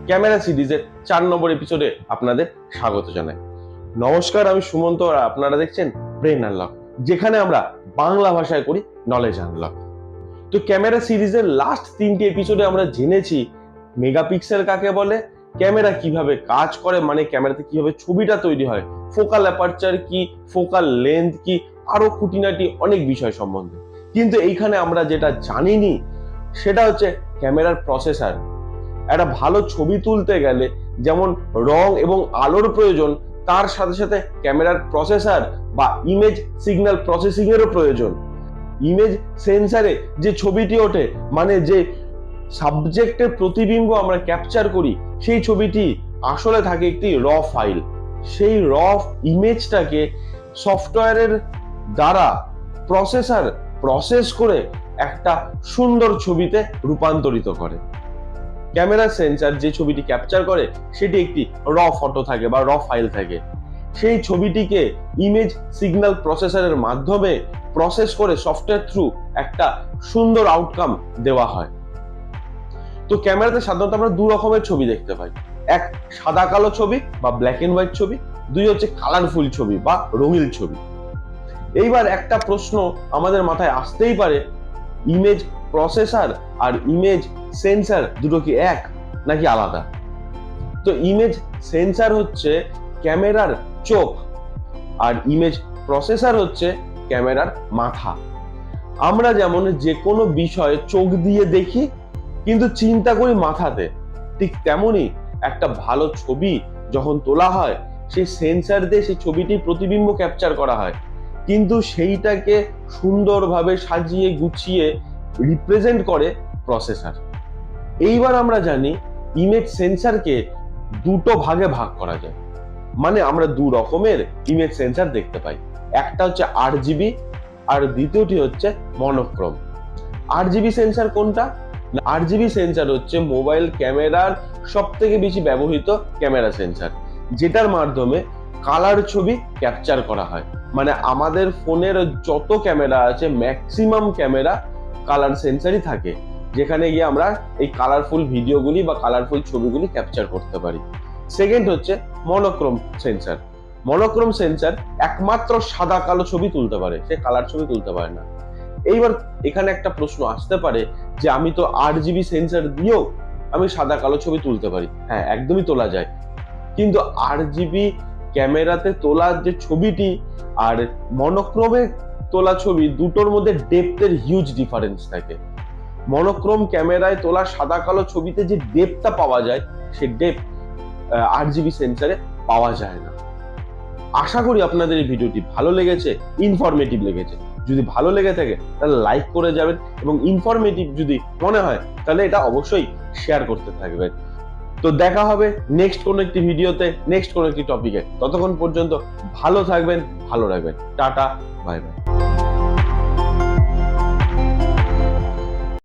Camera সিরিজের 4 নম্বর এপিসোডে আপনাদের স্বাগত জানাই। নমস্কার, আমি সুমন্ত আর আপনারা দেখছেন ব্রেন আনলক, যেখানে আমরা বাংলা ভাষায় করি নলেজ আনলক। তো ক্যামেরা সিরিজের লাস্ট 3টি এপিসোডে আমরা জেনেছি মেগাপিক্সেল কাকে বলে, ক্যামেরা কিভাবে কাজ করে, মানে ক্যামেরাতে কিভাবে ছবিটা তৈরি হয়, ফোকাল অ্যাপারচার কি, ফোকাল লেন্থ কি, আরো খুঁটিনাটি অনেক বিষয় সম্বন্ধে। কিন্তু এইখানে আমরা যেটা জানিনি সেটা হচ্ছে ক্যামেরার প্রসেসর। একটা ভালো ছবি তুলতে গেলে যেমন রং এবং আলোর প্রয়োজন, তার সাথে সাথে ক্যামেরার প্রসেসর বা ইমেজ সিগন্যাল প্রসেসিং এরও প্রয়োজন। ইমেজ সেন্সারে যে ছবিটি ওঠে, মানে যে সাবজেক্টের প্রতিবিম্ব আমরা ক্যাপচার করি, সেই ছবিটি আসলে থাকে একটি র ফাইল। সেই র ইমেজটাকে সফটওয়্যারের দ্বারা প্রসেসর প্রসেস করে একটা সুন্দর ছবিতে রূপান্তরিত করে। ক্যামেরা সেন্সর যে ছবিটি ক্যাপচার করে সেটি একটি র ফটো থাকে বা র ফাইল থাকে। সেই ছবিটিকে ইমেজ সিগন্যাল প্রসেসরের মাধ্যমে প্রসেস করে সফটওয়্যার থ্রু একটা সুন্দর আউটকাম দেওয়া হয়। তো ক্যামেরাতে সাধারণত আমরা দু রকমের ছবি দেখতে পাই, এক সাদা কালো ছবি বা ব্ল্যাক এন্ড হোয়াইট ছবি, দুই হচ্ছে কালারফুল ছবি বা রঙিন ছবি। এইবার একটা প্রশ্ন আমাদের মাথায় আসতেই পারে, ইমেজ প্রসেসর আর ইমেজ সেন্সর দুটো কি এক নাকি আলাদা? তো ইমেজ সেন্সর হচ্ছে ক্যামেরার চোখ আর ইমেজ প্রসেসর হচ্ছে ক্যামেরার মাথা। আমরা যেমন যে কোনো বিষয় চোখ দিয়ে দেখি কিন্তু চিন্তা করি মাথাতে, ঠিক তেমনি একটা ভালো ছবি যখন তোলা হয় সেই সেন্সর দিয়ে সেই ছবিটির প্রতিবিম্ব ক্যাপচার করা হয়, কিন্তু সেইটাকে সুন্দরভাবে সাজিয়ে গুছিয়ে রিপ্রেজেন্ট করে প্রসেসর। এইবার আমরা জানি ইমেজ সেন্সরকে দুটো ভাগে ভাগ করা যায়, মানে আমরা দু রকমের ইমেজ সেন্সর দেখতে পাই। একটা হচ্ছে আরজিবি আর দ্বিতীয়টি হচ্ছে মনোক্রোম। আরজিবি সেন্সর কোনটা? আরজিবি সেন্সর হচ্ছে মোবাইল ক্যামেরার সব থেকে বেশি ব্যবহৃত ক্যামেরা সেন্সর, যেটার মাধ্যমে কালার ছবি ক্যাপচার করা হয়। মানে আমাদের ফোনের যত ক্যামেরা আছে ম্যাক্সিমাম ক্যামেরা কালার সেন্সরই থাকে, যেখানে গিয়ে আমরা এই কালারফুল ভিডিওগুলি বা কালারফুল ছবিগুলি ক্যাপচার করতে পারি। সেকেন্ড হচ্ছে মনোক্রোম সেন্সর। মনোক্রোম সেন্সর একমাত্র সাদা কালো ছবি তুলতে পারে, সে কালার ছবি তুলতে পারে না। এইবার এখানে একটা প্রশ্ন আসতে পারে যে আমি তো 8GB সেন্সর দিয়েও আমি সাদা কালো ছবি তুলতে পারি। হ্যাঁ, একদমই তোলা যায়, কিন্তু 8GB ক্যামেরাতে তোলা যে ছবিটি আর মনোক্রোমে তোলা ছবি, দুটোর মধ্যে ডেপথের হিউজ ডিফারেন্স থাকে। মনোক্রোম ক্যামেরায় তোলা সাদা কালো ছবিতে যে ডেপথটা পাওয়া যায়, সে ডেপথ 8GB সেন্সরে পাওয়া যায় না। আশা করি আপনাদের এই ভিডিওটি ভালো লেগেছে, ইনফরমেটিভ লেগেছে। যদি ভালো লেগে থাকে তাহলে লাইক করে যাবেন, এবং ইনফরমেটিভ যদি মনে হয় তাহলে এটা অবশ্যই শেয়ার করতে থাকবেন। তো দেখা হবে নেক্সট কোনো একটি ভিডিওতে, নেক্সট কোনো একটি টপিকে। ততক্ষণ পর্যন্ত ভালো থাকবেন, ভালো রাখবেন। Tata, bye bye.